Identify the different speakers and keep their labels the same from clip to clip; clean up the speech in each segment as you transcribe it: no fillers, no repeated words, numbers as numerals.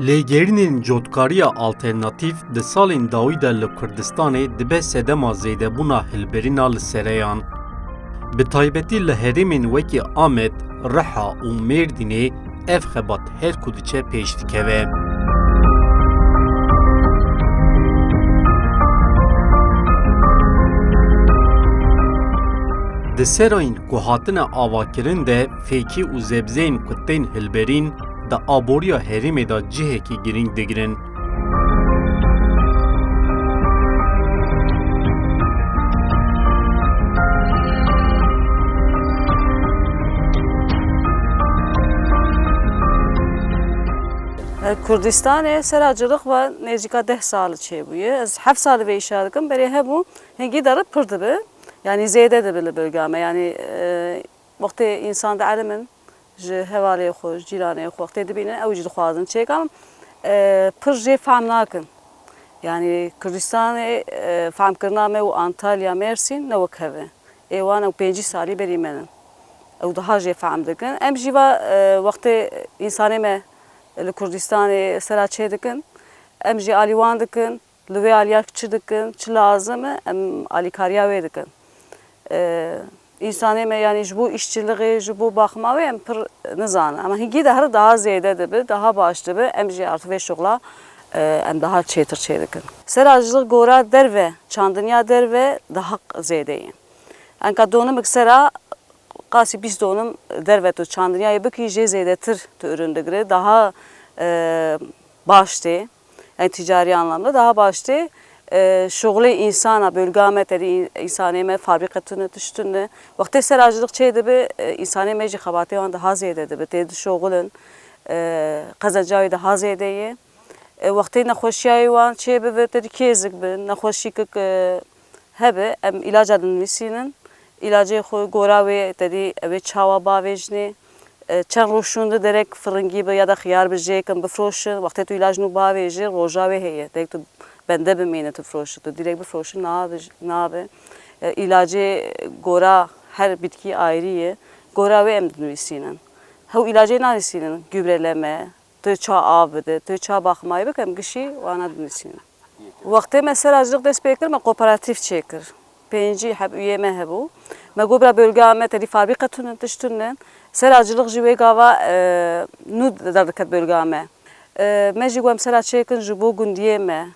Speaker 1: Lêgerînên cotkariya alternatîv di salên dawî de li Kurdistanê dibe sedema zêdebûna hilberîna li sereyan. Bi taybetî li herêmên wekî Amed, Riha û Mêrdînê ev xebat her ku diçe pêş dikeve. Di serayên ku hatine avakirin de fêkî û zebzeyên ku tên hilberîn di aboriya herêmê de cihekî girîng digirin.
Speaker 2: Kurdistanê seracılık ve nêzîka 10 sal çêbûye. Ez 7 sal vê îşa dikim, berê hebû hingî de pir dibe. Yani zêde dibe li bölgame. Yani wextê însan dielimin ji hevalê xwe, ji cîranê xwe wextê dibînin ew jî dixwazin çêkan pir jê fehm nakin. Yani Kurdistanê femkirina me û Antalya, Mêrsîn ne wek hev e. Êwan ew 5 salî berî me in. Ew daha jê fehm dikin. Em jî ve wextê însanê me li Kurdistanê sera çê dikin, em jî alîwan dikin, li wê aliyar çi dikin, çi lazim e, em alîkariya wê dikin. İnsanê me yani ji bo îşçiliğê, ji bo baxma wê em pir nizanin. Ama hingî de her daha zêde dibe, daha baş dibe, em jî artık vê şoxla em daha çêtir çê dikin. Seracılık gora derve, çandiniya derve daha zêdeyê. Enka donum sera qasî 20 donum derve tu çandiniyayê bikî jê zêdetir tu ürün digire, daha baş tê, yani ticari anlamda daha baş tê. Şoğlu insana bölgame teri insanê me fabrikatine tiştine. Wextê seracılık çê dibe insanê me jî xebatê wan daha zêde dibe. Tê dişoxulin qezencawê daha zêde ye. Wextê nexweşiyayê wan çê bibe tedî kêzik bin, nexweşîkik hebe em ilaca dinivîsînin. İlacê xwe gora wê tedî evê çawa bavê jinê. Çend roj şûnde derek firingî bi ya da xiyar bi jêkin bifroşin. Wextê tu ilaj nû bavê jî roja wê heye. Derek tu bende bimîne tu froşi. Tu direkt bifroşin nabe. İlacê gora her bitkî ayrı ye. Gora wê em dinivîsînin. Hew ilacê nanivîsînin. Gübreleme, tu ça av bide, tu ça baxmayê bik em gişî wana dinivîsînin. Wextê me seracılık dest pê kir me kooperatif çêkir. Pêncî heb üyê me hebû. Me gobra bölga me tedî fabrikatûnin tiştûnin. Seracılık ji wê gava nû derdiket bölga me. Me jî em sera çêkin ji bo gundiyê me,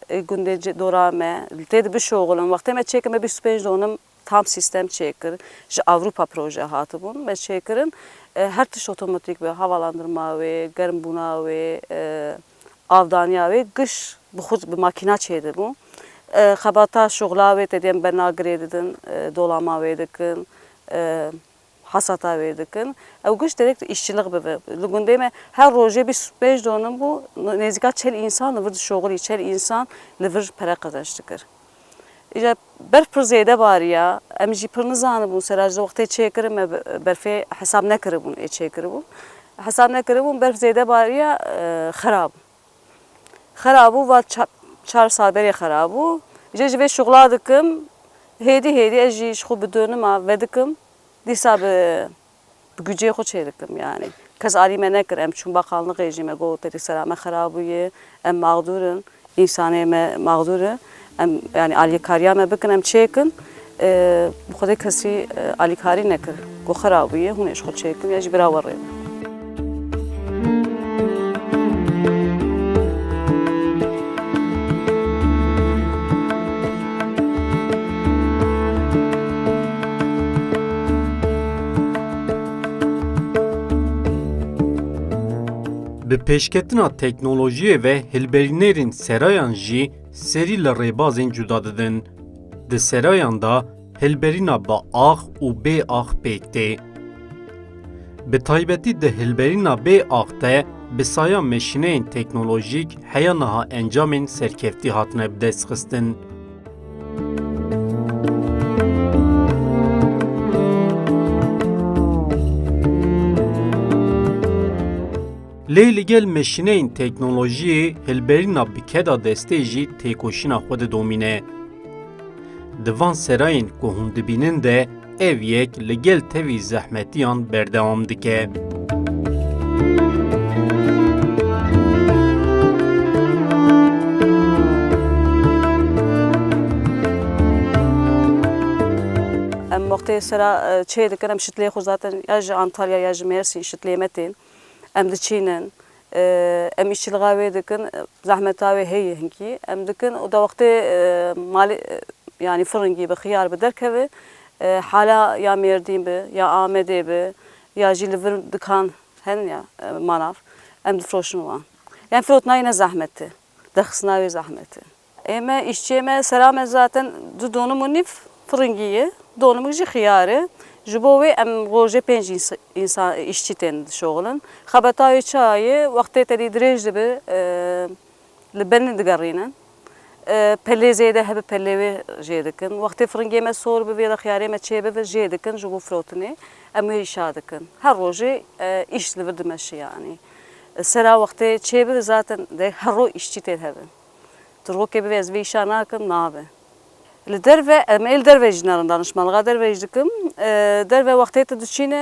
Speaker 2: gundê dora me, tê de bişoxulin. Wextê me çêkin me 25 donum tam sistem çêkir. Ji Avrupa proje hatibûn me çêkirin. Her tişt otomatik be, havalandırma wê, germbûna wê, avdaniya wê, giş bi xwe bi makîna çêdibû. Xebata şoxla wê tedî em bernagirê didin, dolama wê dikin, hasata wê dikin. Ew giş direkt işçilik bibe. Li gundê me her rojê 25 donum bû nêzîka 40 însan li vir dişoxilî, 40 însan li vir pere qezenç dikir. İja ber pir zêde bariya, em jî pir nizanibûn seracılık wextê çêkirin me berfê hesab nekiribûn ê çêkiribûn. Hesab nekiribûn ber zêde bariya xerab. Xerabû ve 4 sal berê xerabû. İja ji vê şoxla dikim, hêdî ez jî ji xwe bi dönima vedikim. Dîsa bi gücê xwe çê dikim yani. Kes alî me nekir, em çûn baxalnıqê jî me got tedî sera me xerabûye, em mağdurin, însanê me mağdur e. Em yani alîkariya me bikin, em çêkin. Bi xwedê kesî alîkarî nekir. Got xerabûye, hûn ê ji xwe çêkin ya jî bira we rêne.
Speaker 1: Bi pêşketina teknolojiyê ve hilberînerên serayan jî serî li rêbazên cuda didin. Di serayan da hilberîna bi ax û bê ax pêk tê. Bi taybetî di hilberîna bê ax de bi saya meşîneyên teknolojîk heya niha encamên serkeftî hatine bi dest xistin. Lê li gel meşîneyên teknolojiyê hilberîna bikeda destê jî têkoşîna xwe didomîne. Di van serayên ku hûn dibînin de ev yek li gel tevî zehmetiyan berdewam dike.
Speaker 2: وقتی سرا چه دکرم شتلی خو zaten ya ji Antalya ya ji Mersin şitleyemetin em diçinin em işçiliğe dikin zahmetavi heye hinki em dikin o da vakti mali yani fırın gibi xiyar bir derkevi hala ya merdim bi ya amede bi ya jilver dikan hen ya manav em difroşun var yani frotna yine zahmeti daxsına ve zahmeti eme işçiyeme selam zaten dudonu munif fırıngiye donumu ji xiyarı jibo ve em roje penj insan işçi ten şoğlun xabatayi çayı vakti tedi direjdi bi لبن دقرينا پله زیده هب پله و جیدکن وقتی فرنگی ما سور به ویرا خیاری ما چه به جیدکن جو فروتنی امی شادکن هر روزی ایش لورد ماشی یعنی سرا وقتی چه به zaten de her روز işçi tel hebben turgo ke be zvi şanakım nabe لدر ve emel derve jinaran danışmanlığa derve jdikim derve وقتی te düşine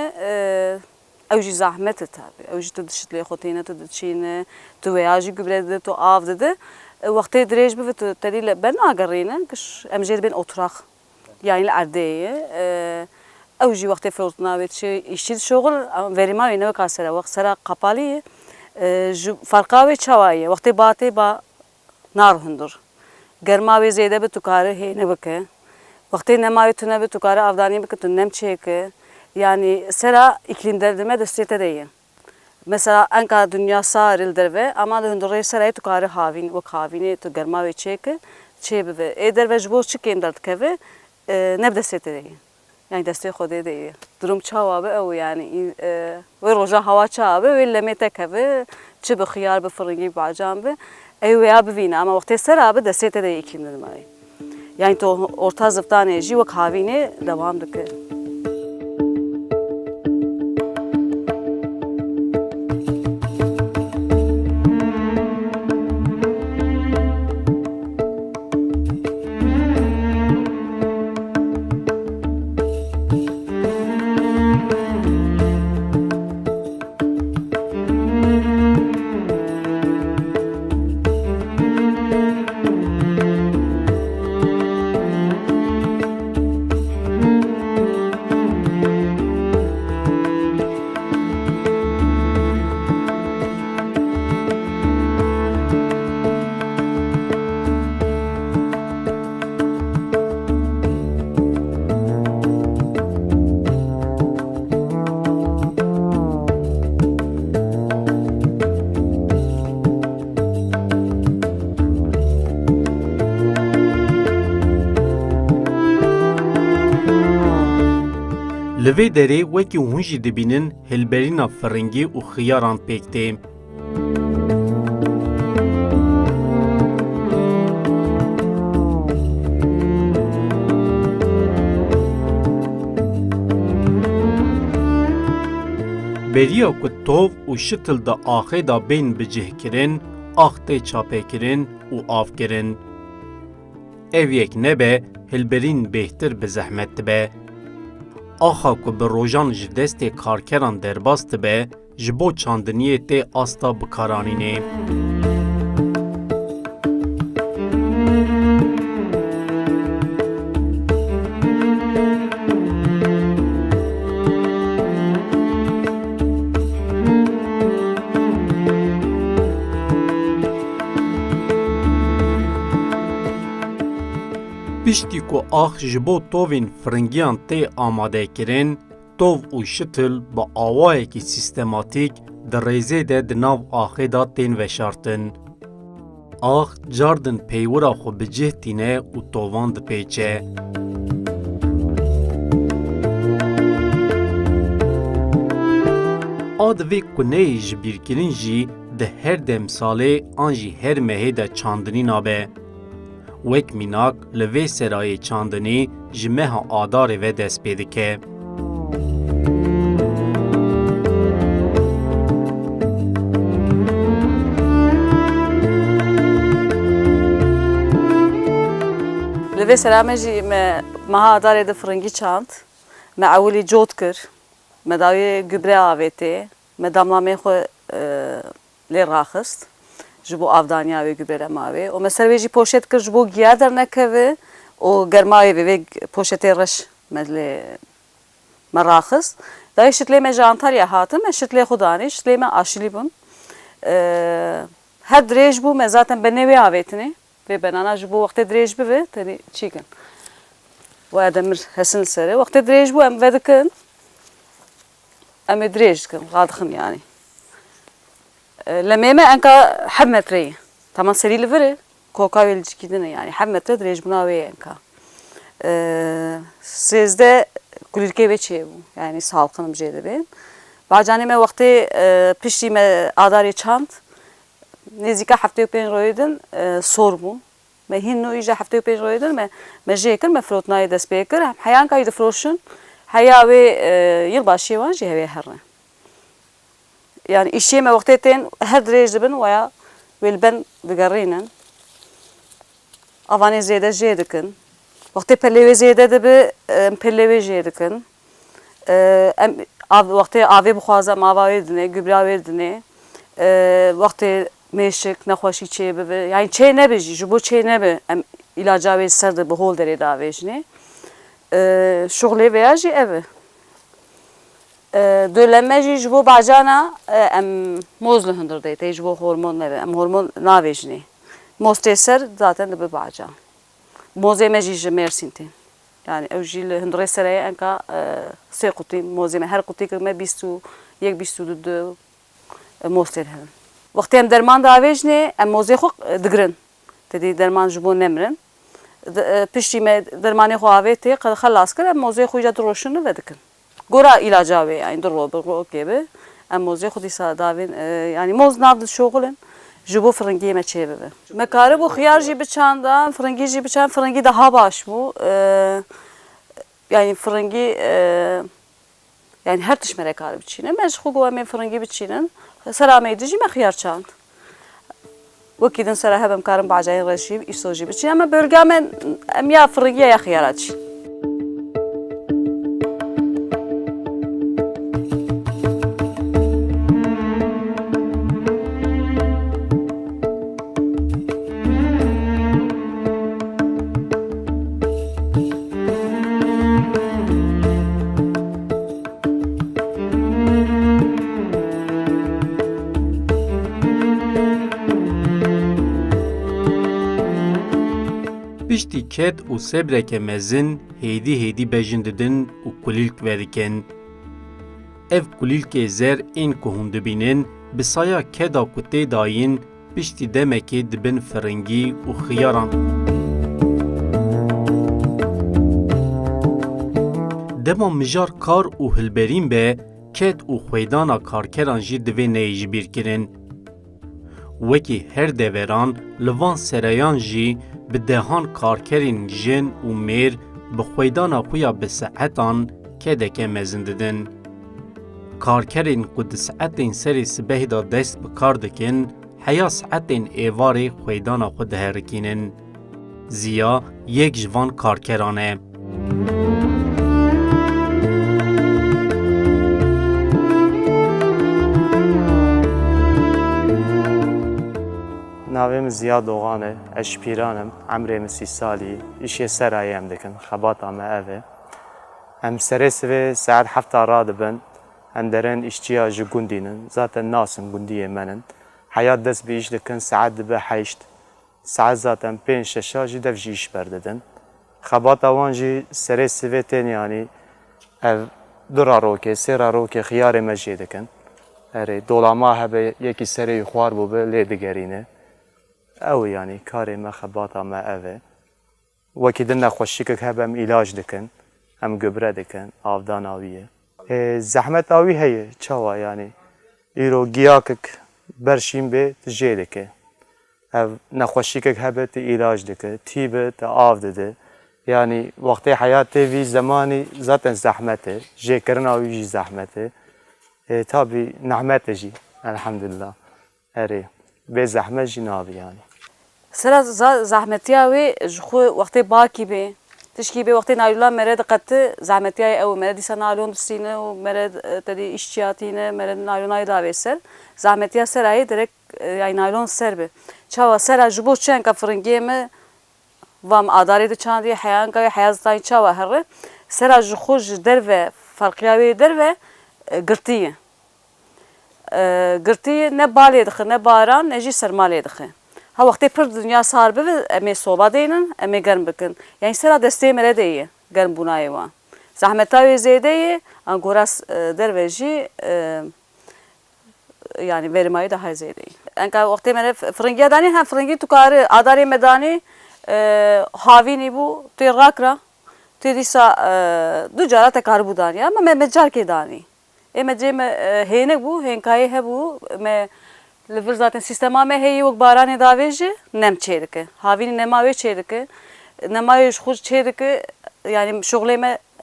Speaker 2: اوجی زحمت تابی اوجی تو دشتلی خودینه تو دچینه تو ویاجی گبرده تو آف دده وقتی دریج به تو تریل بن آگرینه کش امجد بین oturak yani ardeye اوجی وقتی فرودنا وید چه işçi şoğul verima ve ne kasera وقت سرا kapalı farka ve çavayı وقتی باته با نار هندر گرما و زیاده به تو کار هی نه بکه وقتی نمای تو نه به تو کار افدانی بکه تو نم چه yani sera iklim derdime destete değil. Mesela enka dünya saril derve ama da hündürre serayı tukarı havin ve havini tu germa ve çeke çebe ve derve jbo çıkayım dert keve ne destete değil. Yani deste xode değil. Durum çava be o yani ve roja hava çava ve lemete keve çebe xiyar be fırıngi bacam be ev ya bivina ama vakti sera be destete değil iklim derdime. Yani to orta zıftane ji ve havini devam dike.
Speaker 1: Li vê derê wekî hûn jî dibînin hilberîna firîngî û xiyaran pêk tê. Beriya ku tov û şitil da axê da bên bicihkirin, ax tê çapêkirin û avkirin. Ev yek nebe hilberîn bêhtir bi zehmet dibe. Axa ku bi rojan ji destê karkeran derbas dibe, ji bo çandiniyê tê asta bikaranînê. Piştî ku ax ji bo tovên firingiyan tê amadekirin, tov û şitil bi awayekî sîstematîk di rêzê de di nav axê da tên veşartin. Ax cardin peywira xwe bi cih tîne û tovan dipêçe. A divê ku neyê ji bîrkirin jî di her demsalê an jî her mehê de çandinî nabe. Wek mînak li vê serayê çandinî ji meha adarê ve dest pê dike.
Speaker 2: Li vê seramê jî me meha adarê de firingî çand, me ewilî cot kir, me dawî gübre avêtê, me damlamê xwe lê raxist. ji bo avdaniya wê gübre mavê û me ser wê jî poşet kir ji bo giya dernekeve û germayê vê poşetê reş ملی مراخص دای شتلی من جانتاریا هاتم شتلی خودانی شتلی من آشلی بون هر دریج بو من zaten بنوی آویتنی و بنانا جبو وقت دریج بوه تانی چی کن و ادمر حسن سره وقت دریج بو ام ودکن ام دریج کن غادخن yani لما انك حب متري طبعا سري لفري كوكا ويلجكيدنا يعني حب متر دريج بناوي انك sizde kulirke ve çevu yani salkınım jede ben bacani me vakti pişti me adari çant nezika hafte pen roydun sorbu me hinno ija hafte pen roydun me jeker me frotnay da speaker hayan kaydı froşun haya ve yılbaşı var jeve herre yani işe me vaktiten her derece ben veya vel ben digarinen avani zede jedekin vakti pelleve zede de be pelleve jedekin vakti ave buxaza mava verdine gübra verdine vakti meşik naxoşi çebe be yani çe ne be ju çe ne be ilaca ve serde bu hol dere da vejne şugle veya ji ev dölenme ji bu bacana mozlu hındır deyte ji bu hormon ne be hormon na vejne mosteser zaten de be baca mozeme ji mersintin yani evjil hındır sereye enka se kutu mozeme her kutu kırma bistu yek bistu de moster hem vakti em derman da vejne moze xo digrin dedi derman ji bu nemrin pişti me dermanı xo avete xalas kır moze xo ja droşunu vedikin gora ilaca ve yani dur gibi moze xo disa davin yani moz navd şoğulun jibo fırıngi me çebe me karı bu xiyar ji biçanda fırıngi ji biçan fırıngi daha baş bu yani fırıngi yani her tişmere karı biçine meşxu go me fırıngi biçinin selam edici me xiyar çand وكيدن سرا هبم كارم بعجاين رشيب يسوجي بتشي اما بلقى من اميا فرقيه يا خياراتي
Speaker 1: Piştî ket û sebreke mezin hêdî bejin didin û kulîlk vedikin. Ev kulîlkê zer ên ku hûn dibînin bi saya keda ku tê dayîn piştî demekê dibin firingî û xiyaran. Dema mijar kar û hilberîn be ket û xwêdana karkeran jî divê neyîjbîrkirin. Wekî her deveran li van serayan jî bi dehan karkerên jin û mêr bi xwêdana xwe ya bi seetan kedeke mezin didin. Karkerên ku di seetên serê sibehê da dest bi kar dikin, heya seetên êvarê xwêdana xwe diherikînin. Ziya yek ji van karkeran e.
Speaker 3: ناویم زیاد دوغانه اش پیرانم عمرم 30 سالی ایشی سراییم دکن خباتا ما اوه هم سرس و ساعت 7 رادبن اندرن اشتیا جگوندینن zaten ناسن گوندیه منن حیات دست به ایش دکن ساعت به 8 ساعت zaten 5 6 جی دف جیش برددن خباتا وان جی سرس و تن yani ev dura roke sera roke خيار مجی دکن اره dolama هبه یکی سری خوار بو به لیدگرینه او يعني كاري ما خباطة ما أذى وكيدنا خوشيكك هبم علاج دكن هم جبرة دكن أفضان أويه زحمة أوي هي شوا يعني إيرو جياكك برشين به تجيلك هب نخوشيكك هبت علاج دك تيبه تأفض يعني وقت حياتي في زماني ذات زحمته جي كرنا أوي زحمته تابي نعمته جي الحمد لله أري به زحمة جنابي يعني
Speaker 2: سرا زحمتيا وي جخو وقت باكي به تشكي به وقت نايلان مرد قت زحمتيا او مرد سنالون دسينه و مرد تدي اشتياتينه مرد نايلوناي داويسل زحمتيا سراي direkt يعني نايلون سربه چاوا سرا جبو چن کا فرنگي me vam adare de çandi hayan ka hayaztay çava herre Sera ji xwe ji derve farqiya wê derve girtiye. Girtiye ne balê dixe ne baran ne jî sermalê dixe. Ha wextê pir dünya sar bibe em ê soba deynin, em ê germ bikin. Yani sera destê me re de ye germ bûnayê wan. Zehmeta wê zêde ye, an gora derve jî yani verimayı daha zêde ye. Enka wextê me re firingiya danî hem firingî tu karî adarê me danî havînî bû tê rakira tê dîsa du cara te karibû danî ama me carkê danî. Me cê me hênik bû, hênkayê hebû me li vir zaten sistema me heyî wek baranê davê jî nem çê dike. Havînî nema wê çê dike. Nema wê ji xwe çê dike yani şoxlê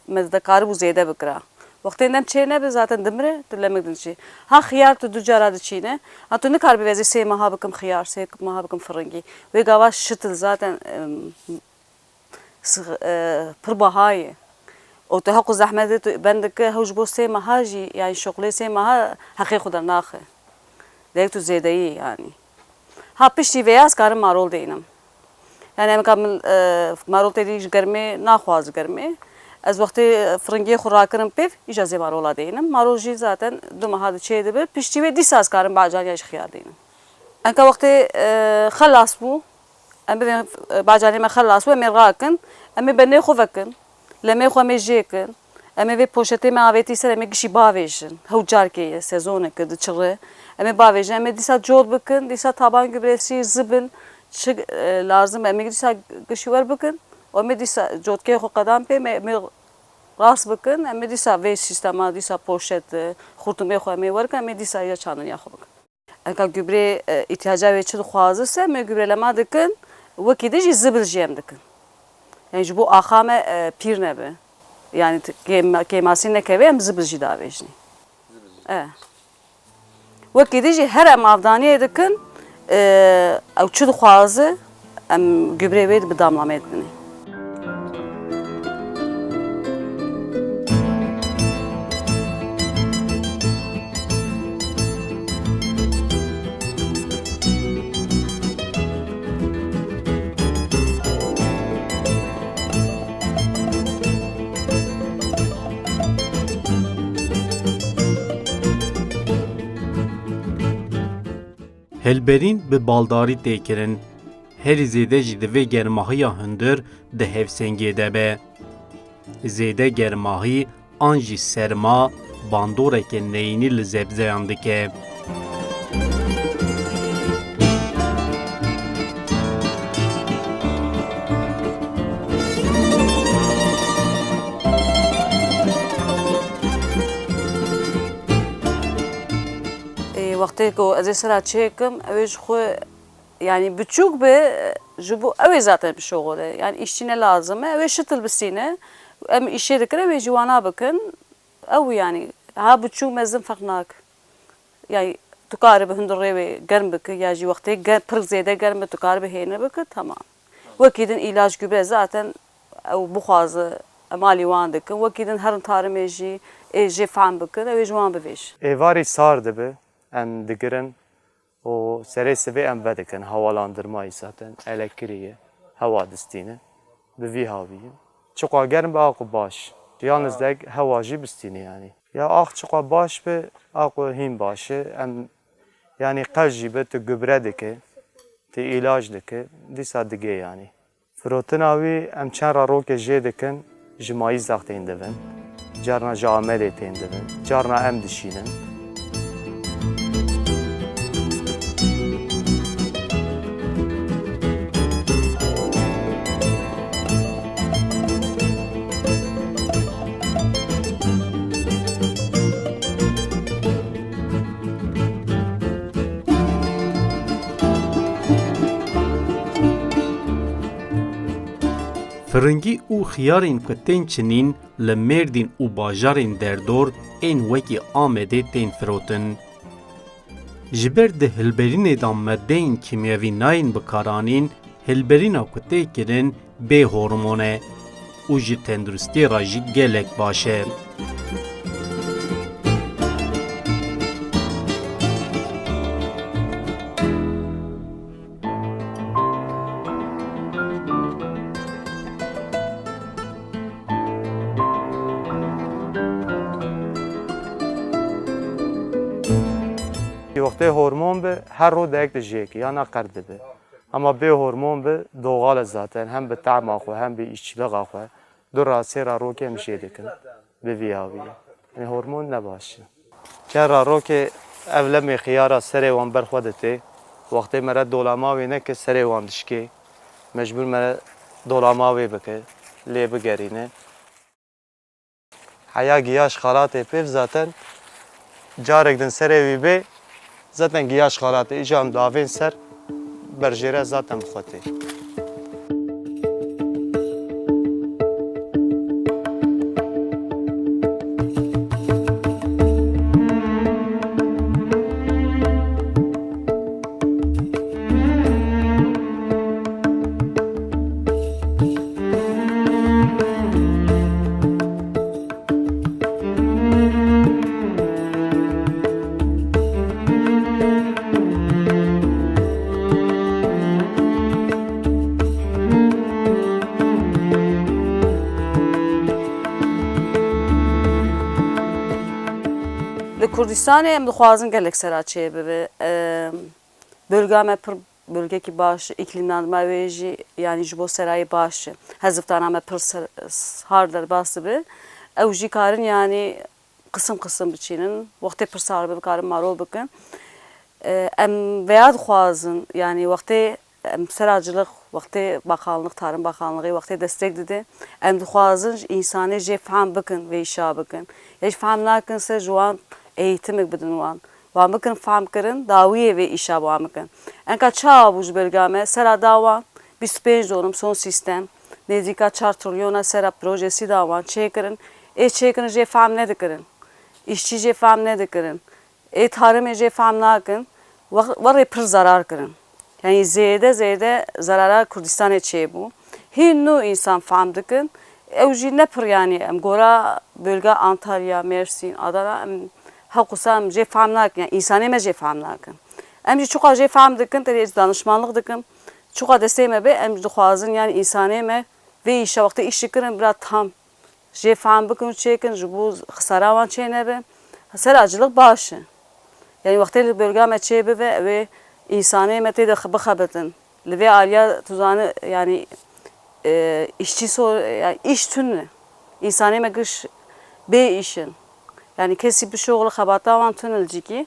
Speaker 2: me de karibû zêde bikira. Wextê nem çê nebe zaten dimire tu lemek diçî. Ha xiyar tu du cara diçîne. Ha tu nikaribî vezî sê meha bikim xiyar, sê meha bikim firingî. Wê gava şitil zaten pir baha ye. O tu heqû zehmetê ben dike hew ji bo sê meha jî yani şoxlê sê meha heqê xwe dernaxe. Dek tu zêdeyî yani. Ha piştî vêya ez karim marol deynim. Yani em kamil marol tê dî ji germê naxwaz germê. Ez wextê firingiyê xwe rakirim pêv îja zê marola deynim. Marol jî zaten du meha diçê dibe. Piştî wê dîsa ez karim bacaniya ji xiyar deynim. Enka wextê xelas bû em bibên bacanê me xelas bû em ê rakin. Em ê benê xwe vekin. Lemê xwe em ê jêkin. Em ê vê poşetê me avêtî ser em ê gişî bavêjin. Hew carkê ye sezoneke diçiqe. Em ê bavêjin. Em ê dîsa cod bikin. Dîsa taban gübresî, zibil çi lazım em ê dîsa gişî werbikin. Em ê dîsa codkê xwe qedam pê em ê rast bikin. Em ê dîsa vê sistema dîsa poşet xurtumê xwe em ê werkin. Em ê dîsa ya çandiniya xwe bikin. Enka gübre ihtiyaca wê çi dixwazise em ê gübrelema dikin. Wekî de jî zibil jî em dikin. Yani ji bo axa me pîr nebe. Yani kêmasî nekeve em zibil jî davêjinî. Wekî de jî her em avdaniyê dikin ew çi dixwaze em gübrê wê bi damlamê dibîne.
Speaker 1: Helberîn bi baldarî tê kirin. Herî zêde jî di vê germahiya hundir di hevsengê de be. Zêde germahî an jî serma bandoreke neyînî li zebzeyan dike.
Speaker 2: Wextê ku ez ê sera çêkim ew ê ji xwe yani biçûk be ji bo ew ê zaten bişoxile. Yani îşçî ne lazim e ew ê şitil bisîne. Em îşê dikin ew ê jî wana bikin. Ew yani ha biçûk mezin feq nakin. Yani tu karibî hundir rêvê germ bikî ya jî wextê pir zêde germ be tu karibî hêne bikî tamam. Wekî din îlaç gübre zaten ew bixwaze em alî wan dikin. Wekî din herin tarimê jî ê jê fehm bikin ew ê ji wan bivêjin.
Speaker 3: Êvarî sar dibe em digirin û serê sivê em vedikin hewalandırmayî zaten elektriğe hewa distîne bi vî haviyê. Çiqa germ be aqû baş. Yalnız dek hewa jî bistîne yani. Ya ax çiqa baş be aqû hîn baş e em yani qev jî be tu gübre dike tu îlaç dike dîsa dige yani. Firotina wî em çend rokê jê dikin ji mayîzek tên dibin. Carna ji Amedê tên dibin. Carna em dişînin.
Speaker 1: Firingî û xiyarên ku tên çinîn li Mêrdîn û bajarên derdor ên wekî Amedê tên firotin. Ji ber di hilberînê de meddeyên kîmyewî nayên bikaranîn, hilberîna ku tê kirin bê hormon e û ji tenduristiyê re jî gelek baş e.
Speaker 3: وقتی هورمون به هر رو دایک دژیک یا نقرد به اما به هورمون به دوغال zaten هم به طعم آخو هم به işçilik آخو دو راسی را رو که میشه دکن به ویاوی یعنی هورمون نباشه که را رو که اولم خیارا سر وان برخودته وقتی مرا دولماوی نه که سر وان دشکی مجبور مرا دولماوی بکه لی بگرینه حیا گیاش خالات پیف zaten جارک دن سر وی به zaten گیاش خالات ایجام داوین سر برجره zaten بخوته
Speaker 2: Kurdistan em dixwazin gelek seraçeye bibe. Bölge me pir bölgekî baş, iklimname wê jî yani ji bo serayê baş e. Hezivtana me pir har derbas dibe. Ew jî karin yani qism qism biçînin. Wextê pir sar bibe karin marov bikin. Em veya dixwazin yani wextê em seracılık, wextê Bakanlık, Tarım Bakanlığı wextê destek dide. Em dixwazin însanê jê fehm bikin vê îşa bikin. Ya jî fehm nakin ser ji wan eğitimik bidin wan. Wan bikin fehm kirin dawiyê vê îşa wan bikin. Enka çawa bû ji belga me sera da wan 25 donum son sistem nêzîka 4 trilyona sera projesî da wan çêkirin. Çêkirin jê fehm nedikirin. İşçi jê fehm nedikirin. Tarımê jê fehm nakin. Warê pir zarar kirin. Yani zêde zarara Kurdistanê çêbû. Hin nû însan fehm dikin. Ew jî ne pir yani em gora bölge Antalya, Mersin, Adana em heqûsa em jê fehm nakin. Yani însanê me jê fehm nakin. Em jî çuqa jê fehm dikin, terê danışmanlık dikin. Çuqa destê me be em dixwazin yani însanê me vê îşa wextê îş dikirin bira tam jê fehm bikin û çêkin ji bo xisara wan çê nebe. Seracılık baş e. Yani wextê li bölga me çê bibe wê însanê me tê de bixebitin. Li vê aliya tuzanı yani işçi yani iş tünne. İnsanê me giş bê işin. Yani kesî bi şoğlu xebata wan tünil cîkî.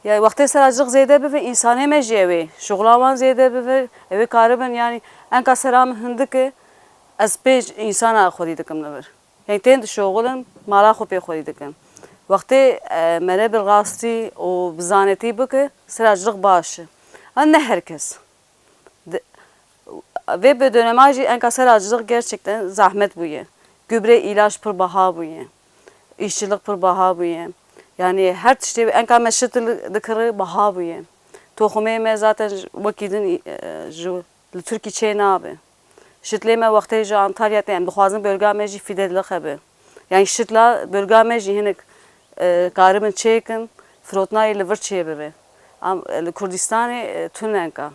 Speaker 2: Yani wextê seracılık zêde bibe însanê me jî ew ê. Şoğla wan zêde bibe ew ê karibin yani enka sera min hindik e ez pêj însana xwedî dikim li vir. Yani tên dişoğulin mala xwe pê xwedî dikin. Wextê me bi rastî û bi zanetî bike seracılık baş e. Ne herkes. Ve bir döneme jî enka seracılık gerçekten zahmet bûye. Gübre ilaç pir baha bûye. İşçilik pir baha bûye. Yani her tiştê enka me şit dikiri baha bûye. Toxumê me zaten wekî din ji li Tirkî çê nabe. Şitlê me wextê ji Antalya'da em dixwazin bölga me jî fîdedilik hebe. Yani şitla bölga me jî hinek karibin çêkin firotnayê li vir çê bibe. Li Kurdistanê tune enka.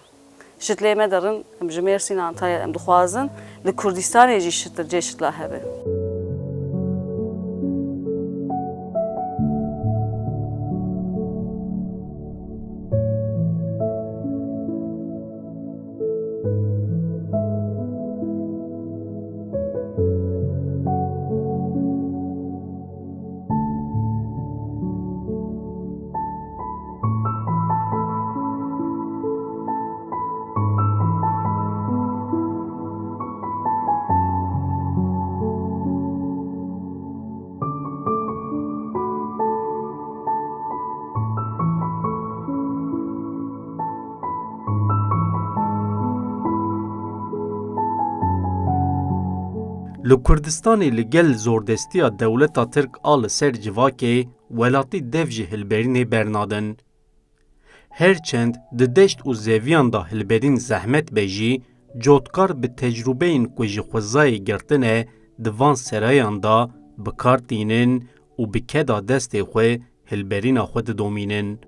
Speaker 2: Şitlê me derin em ji Mêrsîn Antalya em dixwazin li Kurdistanê jî cê şitla hebe.
Speaker 1: Li Kurdistanê li gel zordestiya dewleta Tirk a li ser civakê welatî dev jî hilberînê bernadin. Herçend di deşt û zeviyan da hilberîn zehmet be jî cotkar bi tecrübeyên ku ji xwezayê girtine di van serayan da bikar tînin û bi keda destê xwe hilberîna xwe didomînin.